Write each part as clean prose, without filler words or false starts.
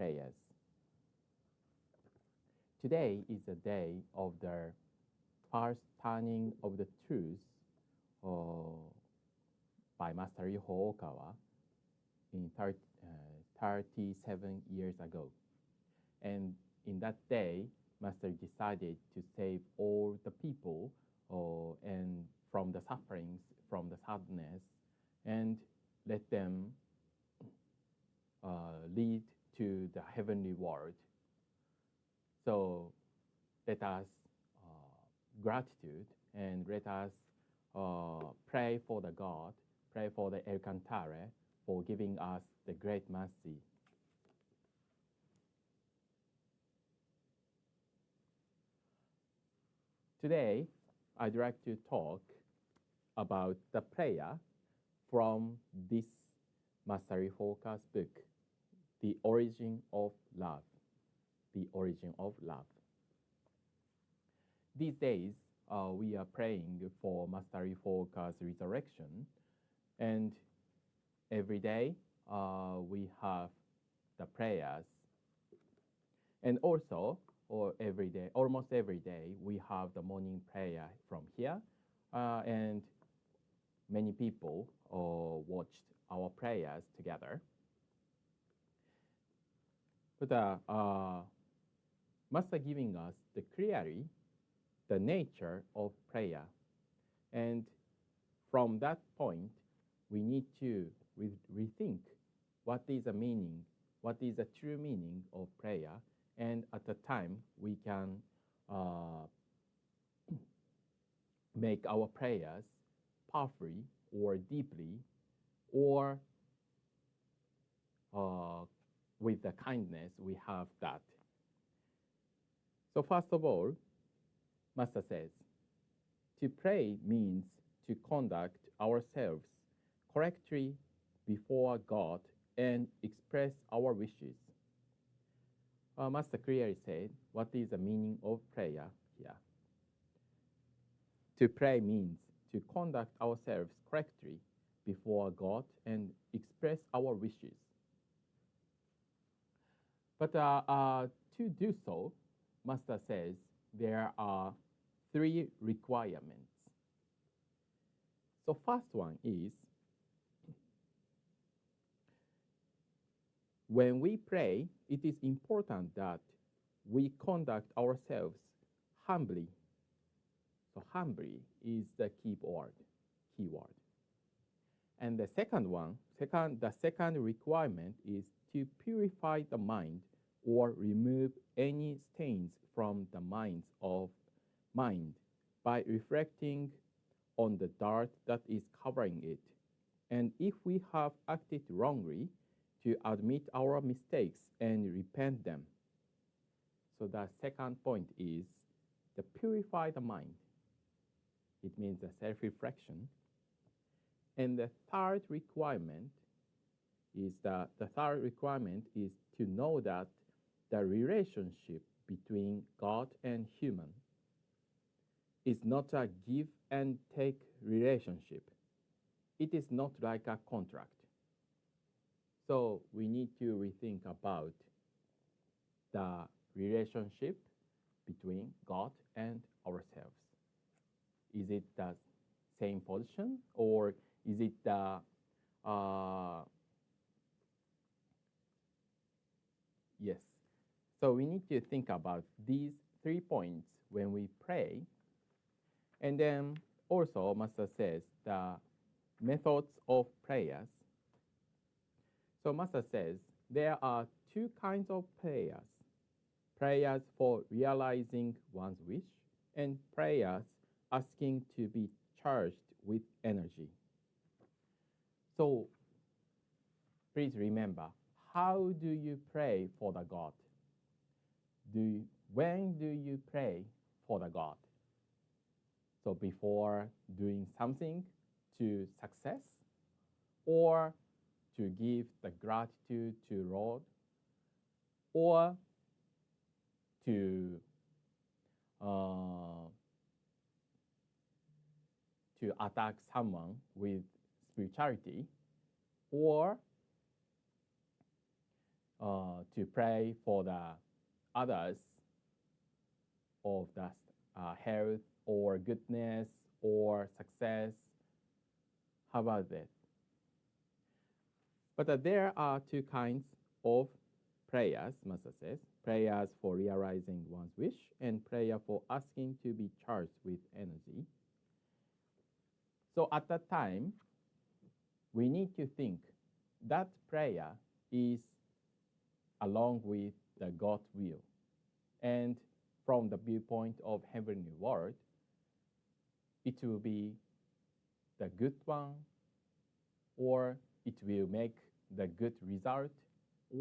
prayers. Today is the day of the first turning of the truth by Master Ryoho Okawa in 37 years ago. And in that day, Master decided to save all the people and from the sufferings, from the sadness, and let them lead to the heavenly world. So let us gratitude and let us pray for the God, pray for the El Cantare for giving us the great mercy. Today, I'd like to talk about the prayer from this Master Ryoho Okawa's book, The Origin of Love. The Origin of Love. These days, we are praying for Master Ryoho Okawa's resurrection, and every day we have the prayers, and also, almost every day, we have the morning prayer from here, and many people watched our prayers together. But Master giving us clearly the nature of prayer. And from that point, we need to rethink what is the meaning, what is the true meaning of prayer. And at the time, we can make our prayers powerfully or deeply or with the kindness we have that. So first of all, Master says, to pray means to conduct ourselves correctly before God and express our wishes. Master clearly said, what is the meaning of prayer here? To pray means to conduct ourselves correctly before God and express our wishes. But to do so, Master says there are 3 requirements. So first one is, when we pray, it is important that we conduct ourselves humbly. So humbly is the key word. And the the second requirement is to purify the mind or remove any stains from the mind by reflecting on the dirt that is covering it. And if we have acted wrongly, to admit our mistakes and repent them. So the second point is to purify the mind. It means the self-reflection. And the third requirement is to know that the relationship between God and human is not a give and take relationship. It is not like a contract. So we need to rethink about the relationship between God and ourselves. Is it the same position, or is it the yes? So we need to think about these 3 points when we pray. And then also Master says the methods of prayers. So Master says there are 2 kinds of prayers. Prayers for realizing one's wish and prayers asking to be charged with energy. So please remember, how do you pray for the God? When do you pray for the God? So before doing something to success, or to give the gratitude to Lord, or to attack someone with spirituality, or to pray for the others of the health or goodness or success. How about that? But there are two kinds of prayers, Master says. Prayers for realizing one's wish and prayer for asking to be charged with energy. So at that time, we need to think that prayer is along with the God's will. And from the viewpoint of heavenly world, it will be the good one, or it will make the good result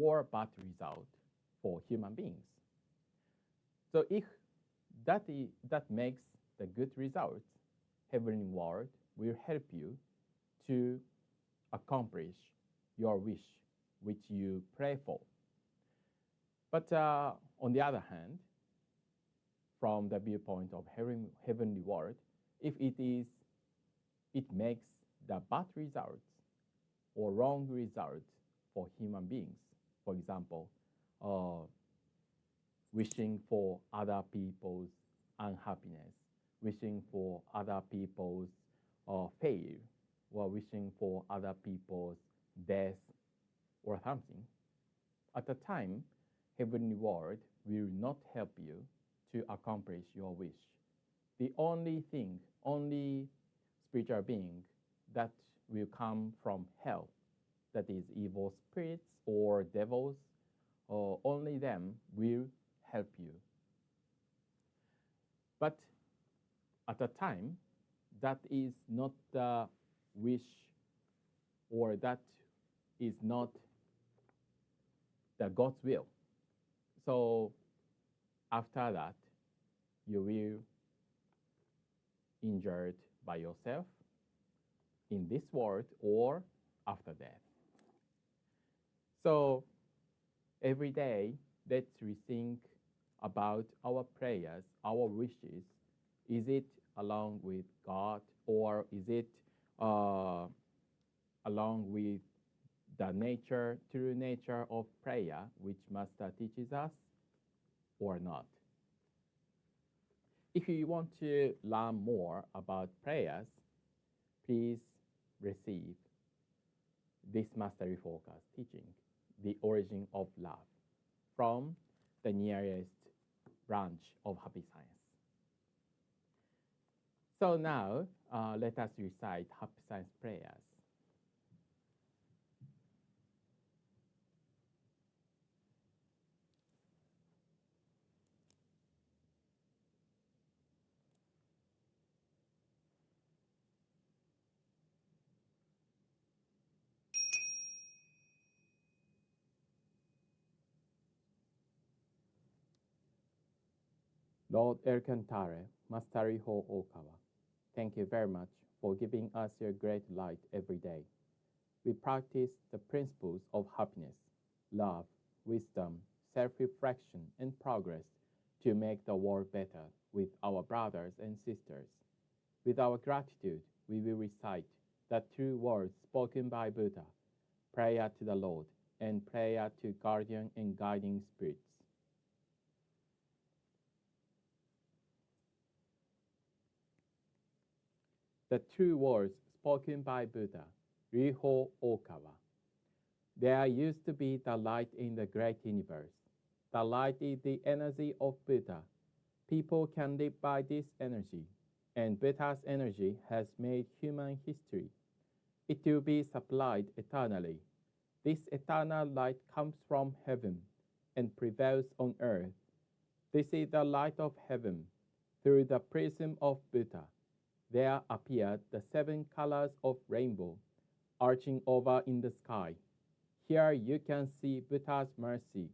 or bad result for human beings. So if that makes the good result, heavenly world will help you to accomplish your wish, which you pray for. But on the other hand, from the viewpoint of heavenly world, if it makes the bad results or wrong results for human beings, for example, wishing for other people's unhappiness, wishing for other people's failure, or wishing for other people's death or something, at the time, heavenly world will not help you to accomplish your wish. The only thing, only spiritual being that will come from hell, that is evil spirits or devils, only them will help you. But at the time, that is not the wish, or that is not the God's will. So after that, you will injured by yourself in this world or after death. So every day, let's rethink about our prayers, our wishes. Is it along with God, or is it along with the nature, true nature of prayer, which Master teaches us, or not? If you want to learn more about prayers, please receive this Mastery Focus teaching, The Origin of Love, from the nearest branch of Happy Science. So now, let us recite Happy Science prayers. Lord Erkantare, Mastery Ho Okawa, thank you very much for giving us your great light every day. We practice the principles of happiness, love, wisdom, self-reflection, and progress to make the world better with our brothers and sisters. With our gratitude, we will recite the true words spoken by Buddha, prayer to the Lord, and prayer to guardian and guiding spirits. The true words spoken by Buddha, Riho Okawa. There used to be the light in the great universe. The light is the energy of Buddha. People can live by this energy, and Buddha's energy has made human history. It will be supplied eternally. This eternal light comes from heaven and prevails on earth. This is the light of heaven. Through the prism of Buddha, there appeared the 7 colors of rainbow, arching over in the sky. Here you can see Buddha's mercy.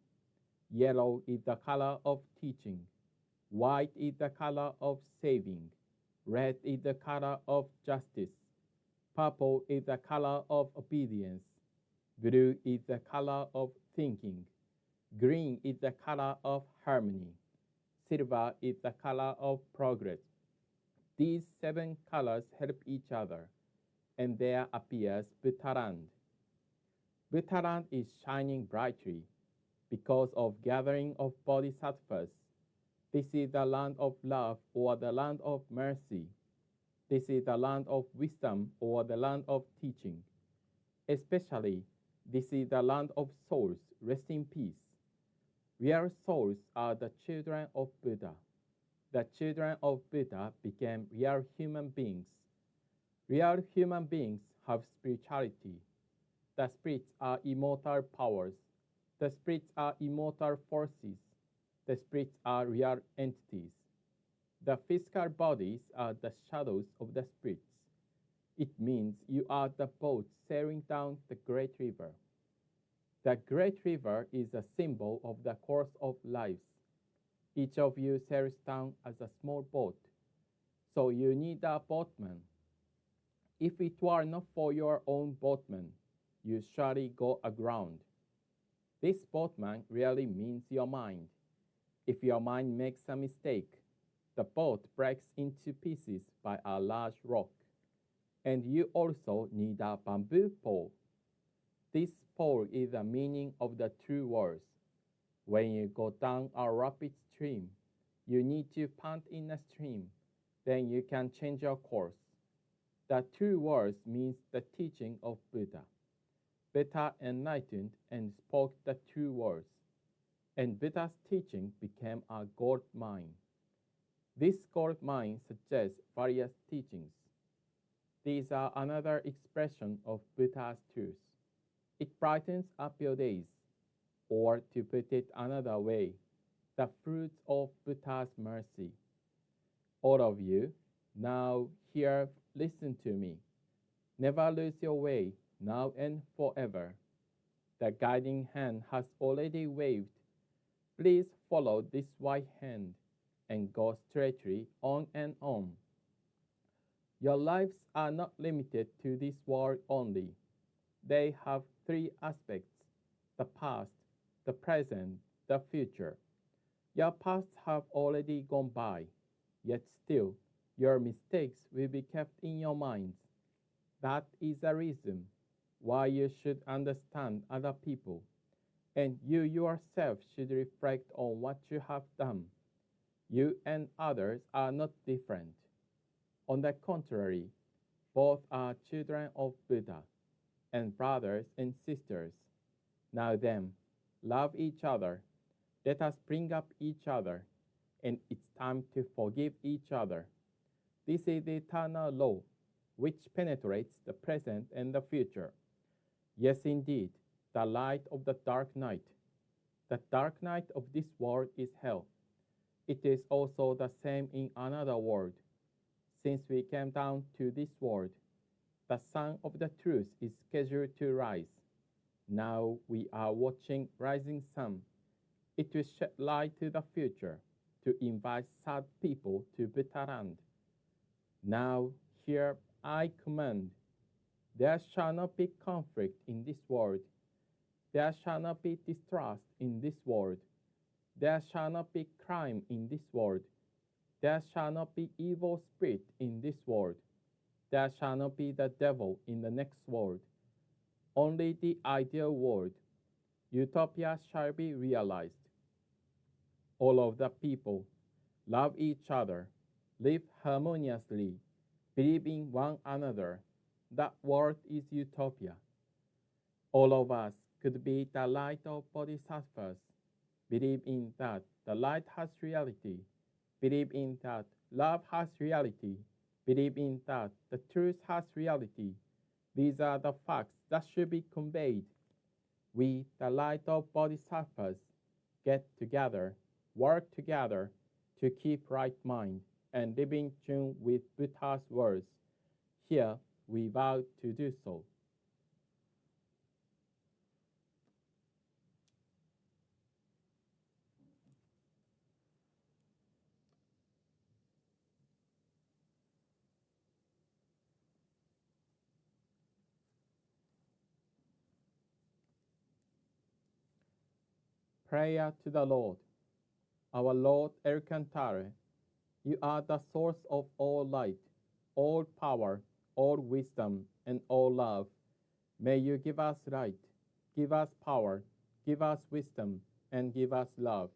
Yellow is the color of teaching. White is the color of saving. Red is the color of justice. Purple is the color of obedience. Blue is the color of thinking. Green is the color of harmony. Silver is the color of progress. These 7 colors help each other, and there appears Buddhaland. Buddhaland is shining brightly. because of gathering of bodhisattvas. This is the land of love or the land of mercy. This is the land of wisdom or the land of teaching. Especially, this is the land of souls. Rest in peace. Real souls are the children of Buddha. The children of Buddha became real human beings. Real human beings have spirituality. The spirits are immortal powers. The spirits are immortal forces. The spirits are real entities. The physical bodies are the shadows of the spirits. It means you are the boat sailing down the great river. The great river is a symbol of the course of lives. Each of you sails down as a small boat, so you need a boatman. If it were not for your own boatman, you surely go aground. This boatman really means your mind. If your mind makes a mistake, the boat breaks into pieces by a large rock. And you also need a bamboo pole. This pole is the meaning of the true words. When you go down a rapid stream, you need to pant in a stream. Then you can change your course. The true words means the teaching of Buddha. Buddha enlightened and spoke the true words, and Buddha's teaching became a gold mine. This gold mine suggests various teachings. These are another expression of Buddha's truth. It brightens up your days, or to put it another way, the fruits of Buddha's mercy. All of you, now here, listen to me. Never lose your way, now and forever. The guiding hand has already waved. Please follow this white hand and go straightly on and on. Your lives are not limited to this world only. They have three aspects: the past, the present, the future. Your pasts have already gone by, yet still your mistakes will be kept in your minds. That is the reason why you should understand other people, and you yourself should reflect on what you have done. You and others are not different. On the contrary, both are children of Buddha and brothers and sisters. Now then, love each other. Let us bring up each other, and it's time to forgive each other. This is the eternal law, which penetrates the present and the future. Yes, indeed, the light of the dark night. The dark night of this world is hell. It is also the same in another world. Since we came down to this world, the sun of the truth is scheduled to rise. Now we are watching rising sun. It will shed light to the future to invite sad people to Buddha land. Now here I command, there shall not be conflict in this world. There shall not be distrust in this world. There shall not be crime in this world. There shall not be evil spirit in this world. There shall not be the devil in the next world. Only the ideal world, utopia, shall be realized. All of the people love each other, live harmoniously, believe in one another. That world is utopia. All of us could be the light of bodhisattvas. Believe in that the light has reality. Believe in that love has reality. Believe in that the truth has reality. These are the facts that should be conveyed. We, the light of bodhisattvas, get together, work together to keep right mind and live in tune with Buddha's words. Here we vow to do so. Prayer to the Lord. Our Lord Erkantare, you are the source of all light, all power, all wisdom, and all love. May you give us light, give us power, give us wisdom, and give us love.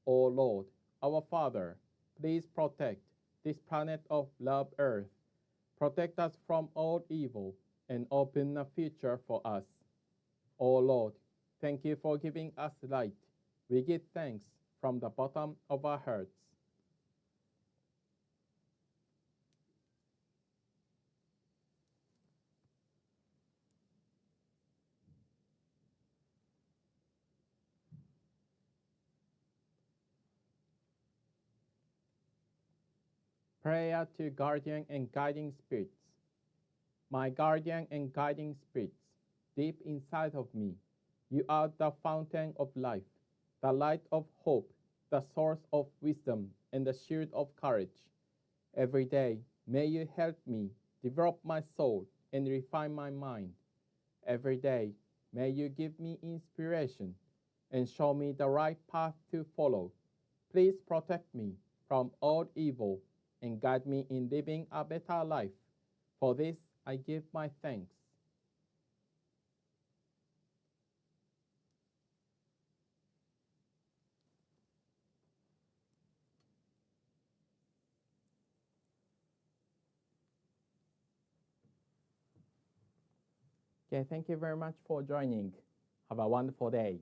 O Lord, our Father, please protect this planet of love Earth. Protect us from all evil and open a future for us. O Lord, thank you for giving us light. We give thanks from the bottom of our hearts. Prayer to Guardian and Guiding Spirits. My guardian and guiding spirits, deep inside of me, you are the fountain of life, the light of hope, the source of wisdom, and the shield of courage. Every day, may you help me develop my soul and refine my mind. Every day, may you give me inspiration and show me the right path to follow. Please protect me from all evil and guide me in living a better life. For this, I give my thanks. Okay, thank you very much for joining. Have a wonderful day.